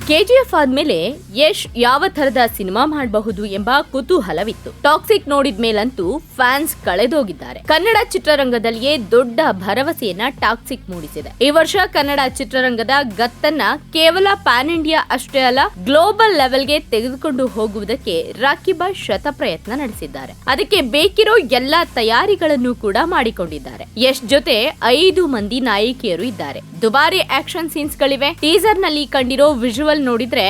KGF ಆದ್ಮೇಲೆ ಯಶ್ ಯಾವ ತರದ ಸಿನಿಮಾ ಮಾಡಬಹುದು ಎಂಬ ಕುತೂಹಲವಿತ್ತು. ಟಾಕ್ಸಿಕ್ ನೋಡಿದ ಮೇಲಂತೂ ಫ್ಯಾನ್ಸ್ ಕಳೆದೋಗಿದ್ದಾರೆ. ಕನ್ನಡ ಚಿತ್ರರಂಗದಲ್ಲಿಯೇ ದೊಡ್ಡ ಭರವಸೆಯನ್ನ ಟಾಕ್ಸಿಕ್ ಮೂಡಿಸಿದೆ. ಈ ವರ್ಷ ಕನ್ನಡ ಚಿತ್ರರಂಗದ ಗತ್ತನ್ನ ಕೇವಲ ಪ್ಯಾನ್ ಇಂಡಿಯಾ ಅಷ್ಟೇ ಅಲ್ಲ, ಗ್ಲೋಬಲ್ ಲೆವೆಲ್ಗೆ ತೆಗೆದುಕೊಂಡು ಹೋಗುವುದಕ್ಕೆ ರಾಕಿ ಬಾಯ್ ಶತ ಪ್ರಯತ್ನ ನಡೆಸಿದ್ದಾರೆ. ಅದಕ್ಕೆ ಬೇಕಿರೋ ಎಲ್ಲಾ ತಯಾರಿಗಳನ್ನು ಕೂಡ ಮಾಡಿಕೊಂಡಿದ್ದಾರೆ. ಯಶ್ ಜೊತೆ 5 ಮಂದಿ ನಾಯಕಿಯರು ಇದ್ದಾರೆ. ದುಬಾರಿ ಆಕ್ಷನ್ ಸೀನ್ಸ್ ಗಳಿವೆ. ಟೀಸರ್ ನಲ್ಲಿ ಕಂಡಿರೋ ವಿಜುವಲ್ ನೋಡಿದ್ರೆ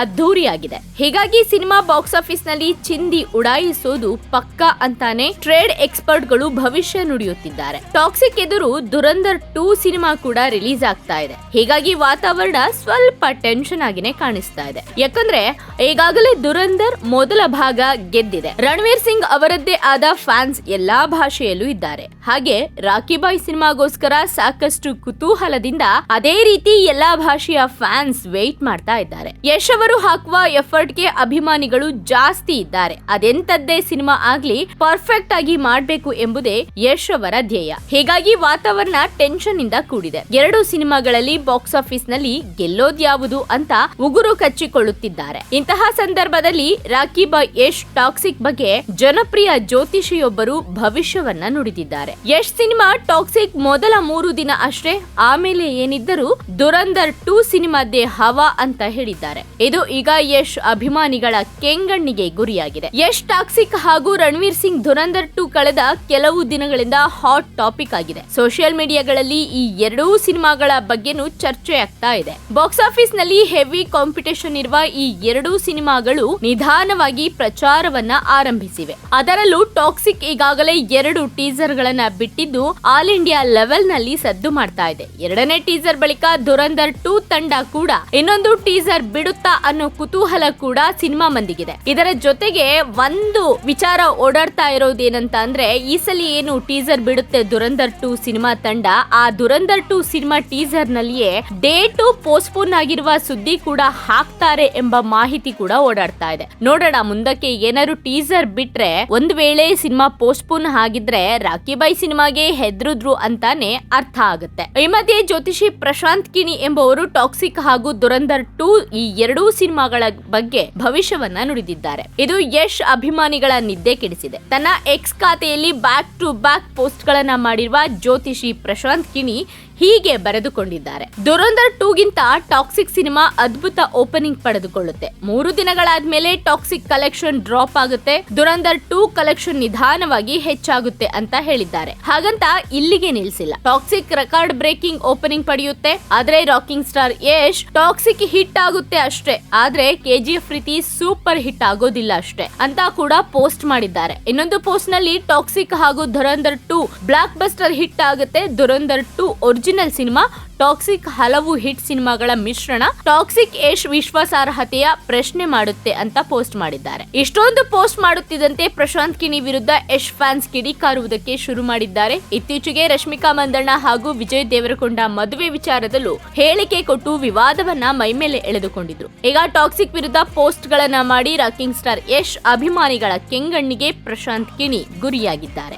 ಅದ್ಧೂರಿಯಾಗಿದೆ. ಹೀಗಾಗಿ ಸಿನಿಮಾ ಬಾಕ್ಸ್ ಆಫೀಸ್ ನಲ್ಲಿ ಚಿಂದಿ ಉಡಾಯಿಸೋದು ಪಕ್ಕಾ ಅಂತಾನೆ ಟ್ರೇಡ್ ಎಕ್ಸ್ಪರ್ಟ್ ಗಳು ಭವಿಷ್ಯ ನುಡಿಯುತ್ತಿದ್ದಾರೆ. ಟಾಕ್ಸಿಕ್ ಎದುರು ದುರಂಧರ್ 2 ಸಿನಿಮಾ ಕೂಡ ರಿಲೀಸ್ ಆಗ್ತಾ ಇದೆ. ಹೀಗಾಗಿ ವಾತಾವರಣ ಸ್ವಲ್ಪ ಟೆನ್ಷನ್ ಆಗಿನೇ ಕಾಣಿಸ್ತಾ ಇದೆ. ಯಾಕಂದ್ರೆ ಈಗಾಗಲೇ ದುರಂಧರ್ ಮೊದಲ ಭಾಗ ಗೆದ್ದಿದೆ. ರಣವೀರ್ ಸಿಂಗ್ ಅವರದ್ದೇ ಆದ ಫ್ಯಾನ್ಸ್ ಎಲ್ಲಾ ಭಾಷೆಯಲ್ಲೂ ಇದ್ದಾರೆ. ಹಾಗೆ ರಾಕಿ ಬಾಯ್ ಸಿನಿಮಾಗೋಸ್ಕರ ಸಾಕಷ್ಟು ಕುತೂಹಲದಿಂದ ಅದೇ ರೀತಿ ಎಲ್ಲಾ ಭಾಷೆಯ ಫ್ಯಾನ್ಸ್ ವೇಟ್ ಮಾಡ್ತಾ ಇದ್ದಾರೆ. ಯಶ್ ಅವರು ಹಾಕುವ ಎಫರ್ಟ್ ಗೆ ಅಭಿಮಾನಿಗಳು ಜಾಸ್ತಿ ಇದ್ದಾರೆ. ಅದೆಂತದ್ದೇ ಸಿನಿಮಾ ಆಗ್ಲಿ ಪರ್ಫೆಕ್ಟ್ ಆಗಿ ಮಾಡ್ಬೇಕು ಎಂಬುದೇ ಯಶ್ ಅವರ ಧ್ಯೇಯ. ಹೀಗಾಗಿ ವಾತಾವರಣ ಟೆನ್ಷನ್ ಇಂದ ಕೂಡಿದೆ. 2 ಸಿನಿಮಾಗಳಲ್ಲಿ ಬಾಕ್ಸ್ ಆಫೀಸ್ ನಲ್ಲಿ ಗೆಲ್ಲೋದ್ಯಾವುದು ಅಂತ ಉಗುರು ಕಚ್ಚಿಕೊಳ್ಳುತ್ತಿದ್ದಾರೆ. ಇಂತಹ ಸಂದರ್ಭದಲ್ಲಿ ರಾಕಿ ಬಾಯ್ ಯಶ್ ಟಾಕ್ಸಿಕ್ ಬಗ್ಗೆ ಜನಪ್ರಿಯ ಜ್ಯೋತಿಷಿಯೊಬ್ಬರು ಭವಿಷ್ಯವನ್ನ ನುಡಿದಿದ್ದಾರೆ. ಯಶ್ ಸಿನಿಮಾ ಟಾಕ್ಸಿಕ್ ಮೊದಲ 3 ದಿನ ಅಷ್ಟೇ, ಆಮೇಲೆ ಏನಿದ್ದರೂ ದುರಂಧರ್ 2 ಸಿನಿಮಾದ್ದೇ ಹವಾ ಅಂತ ಹೇಳಿದ್ದಾರೆ. ಇದು ಈಗ ಯಶ್ ಅಭಿಮಾನಿಗಳ ಕೆಂಗಣ್ಣಿಗೆ ಗುರಿಯಾಗಿದೆ. ಯಶ್ ಟಾಕ್ಸಿಕ್ ಹಾಗೂ ರಣವೀರ್ ಸಿಂಗ್ ದುರಂಧರ್ 2 ಕಳೆದ ಕೆಲವು ದಿನಗಳಿಂದ ಹಾಟ್ ಟಾಪಿಕ್ ಆಗಿದೆ. ಸೋಷಿಯಲ್ ಮೀಡಿಯಾಗಳಲ್ಲಿ ಈ 2 ಸಿನಿಮಾಗಳ ಬಗ್ಗೆನೂ ಚರ್ಚೆ ಆಗ್ತಾ ಇದೆ. ಬಾಕ್ಸ್ ಆಫೀಸ್ ನಲ್ಲಿ ಹೆವಿ ಕಾಂಪಿಟೇಷನ್ ಇರುವ ಈ 2 ಸಿನಿಮಾಗಳು ನಿಧಾನವಾಗಿ ಪ್ರಚಾರವನ್ನ ಆರಂಭಿಸಿವೆ. ಅದರಲ್ಲೂ ಟಾಕ್ಸಿಕ್ ಈಗಾಗಲೇ 2 ಟೀಸರ್ ಗಳನ್ನ ಬಿಟ್ಟಿದ್ದು ಆಲ್ ಇಂಡಿಯಾ ಲೆವೆಲ್ ನಲ್ಲಿ ಸದ್ದು ಮಾಡ್ತಾ ಇದೆ. 2ನೇ ಟೀಸರ್ ಬಳಿಕ ದುರಂಧರ್ 2 ತಂಡ ಕೂಡ ಇನ್ನೊಂದು ಟೀಸರ್ ಬಿಡುತ್ತಾ ಅನ್ನೋ ಕುತೂಹಲ ಕೂಡ ಸಿನಿಮಾ ಮಂದಿಗಿದೆ. ಇದರ ಜೊತೆಗೆ ಒಂದು ವಿಚಾರ ಓಡಾಡ್ತಾ ಇರೋದೇನಂತ ಅಂದ್ರೆ, ಈ ಸಲ ಏನು ಟೀಸರ್ ಬಿಡುತ್ತೆ ದುರಂಧರ್ 2 ಸಿನಿಮಾ ತಂಡ, ಆ ದುರಂಧರ್ 2 ಸಿನಿಮಾ ಟೀಸರ್ ನಲ್ಲಿಯೇ ಡೇಟ್ ಪೋಸ್ಟ್ಪೋನ್ ಆಗಿರುವ ಸುದ್ದಿ ಕೂಡ ಹಾಕ್ತಾರೆ ಎಂಬ ಮಾಹಿತಿ ಕೂಡ ಓಡಾಡ್ತಾ ಇದೆ. ನೋಡೋಣ ಮುಂದಕ್ಕೆ ಏನಾದ್ರು ಟೀಸರ್ ಬಿಟ್ರೆ, ಒಂದು ವೇಳೆ ಸಿನಿಮಾ ಪೋಸ್ಟ್ಪೋನ್ ಆಗಿದ್ರೆ ರಾಕಿ ಬಾಯ್ ಸಿನಿಮಾಗೆ ಹೆದ್ರುದ್ರು ಅಂತಾನೆ ಅರ್ಥ ಆಗುತ್ತೆ. ಈ ಮಧ್ಯೆ ಜ್ಯೋತಿಷಿ ಪ್ರಶಾಂತ್ ಕಿಣಿ ಎಂಬುವರು ಟಾಕ್ಸಿಕ್ ಹಾಗೂ ದುರಂಧರ್ 2 ಈ 2 ಸಿನಿಮಾಗಳ ಬಗ್ಗೆ ಭವಿಷ್ಯವನ್ನ ನುಡಿದಿದ್ದಾರೆ. ಇದು ಯಶ್ ಅಭಿಮಾನಿಗಳ ನಿದ್ದೆ ಕೆಡಿಸಿದೆ. ತನ್ನ ಎಕ್ಸ್ ಖಾತೆಯಲ್ಲಿ ಬ್ಯಾಕ್ ಟು ಬ್ಯಾಕ್ ಪೋಸ್ಟ್ ಗಳನ್ನ ಮಾಡಿರುವ ಜ್ಯೋತಿಷಿ ಪ್ರಶಾಂತ್ ಕಿಣಿ ಹೀಗೆ ಬರೆದುಕೊಂಡಿದ್ದಾರೆ. ದುರಂಧರ್ 2 ಗಿಂತ ಟಾಕ್ಸಿಕ್ ಸಿನಿಮಾ ಅದ್ಭುತ ಓಪನಿಂಗ್ ಪಡೆದುಕೊಳ್ಳುತ್ತೆ. 3 ದಿನಗಳಾದ್ಮೇಲೆ ಟಾಕ್ಸಿಕ್ ಕಲೆಕ್ಷನ್ ಡ್ರಾಪ್ ಆಗುತ್ತೆ. ದುರಂಧರ್ 2 ಕಲೆಕ್ಷನ್ ನಿಧಾನವಾಗಿ ಹೆಚ್ಚಾಗುತ್ತೆ ಅಂತ ಹೇಳಿದ್ದಾರೆ. ಹಾಗಂತ ಇಲ್ಲಿಗೆ ನಿಲ್ಸಿಲ್ಲ. ಟಾಕ್ಸಿಕ್ ರೆಕಾರ್ಡ್ ಬ್ರೇಕಿಂಗ್ ಓಪನಿಂಗ್ ಪಡೆಯುತ್ತೆ. ಆದ್ರೆ rocking star Yash Toxic hit ಆಗುತ್ತೆ ಅಷ್ಟೇ, ಆದ್ರೆ ಕೆಜಿಎಫ್ ರೀತಿ ಸೂಪರ್ ಹಿಟ್ ಆಗೋದಿಲ್ಲ ಅಷ್ಟೇ ಅಂತ ಕೂಡ ಪೋಸ್ಟ್ ಮಾಡಿದ್ದಾರೆ. ಇನ್ನೊಂದು ಪೋಸ್ಟ್ ನಲ್ಲಿ ಟಾಕ್ಸಿಕ್ ಹಾಗೂ ದುರಂಧರ್ 2 ಬ್ಲಾಕ್ ಬಸ್ಟರ್ ಹಿಟ್ ಆಗುತ್ತೆ. ದುರಂಧರ್ 2 ಒರಿಜಿನಲ್ ಸಿನಿಮಾ, ಟಾಕ್ಸಿಕ್ ಹಲವು ಹಿಟ್ ಸಿನಿಮಾಗಳ ಮಿಶ್ರಣ. ಟಾಕ್ಸಿಕ್ ಯಶ್ ವಿಶ್ವಾಸಾರ್ಹತೆಯ ಪ್ರಶ್ನೆ ಮಾಡುತ್ತೆ ಅಂತ ಪೋಸ್ಟ್ ಮಾಡಿದ್ದಾರೆ. ಇಷ್ಟೊಂದು ಪೋಸ್ಟ್ ಮಾಡುತ್ತಿದ್ದಂತೆ ಪ್ರಶಾಂತ್ ಕಿಣಿ ವಿರುದ್ಧ ಯಶ್ ಫ್ಯಾನ್ಸ್ ಕಿಡಿಕಾರುವುದಕ್ಕೆ ಶುರು ಮಾಡಿದ್ದಾರೆ. ಇತ್ತೀಚೆಗೆ ರಶ್ಮಿಕಾ ಮಂದಣ್ಣ ಹಾಗೂ ವಿಜಯ್ ದೇವರಕೊಂಡ ಮದುವೆ ವಿಚಾರದಲ್ಲೂ ಹೇಳಿಕೆ ಕೊಟ್ಟು ವಿವಾದವನ್ನ ಮೈಮೇಲೆ ಎಳೆದುಕೊಂಡಿದ್ರು. ಈಗ ಟಾಕ್ಸಿಕ್ ವಿರುದ್ಧ ಪೋಸ್ಟ್ ಗಳನ್ನ ಮಾಡಿ ರಾಕಿಂಗ್ ಸ್ಟಾರ್ ಯಶ್ ಅಭಿಮಾನಿಗಳ ಕೆಂಗಣ್ಣಿಗೆ ಪ್ರಶಾಂತ್ ಕಿಣಿ ಗುರಿಯಾಗಿದ್ದಾರೆ.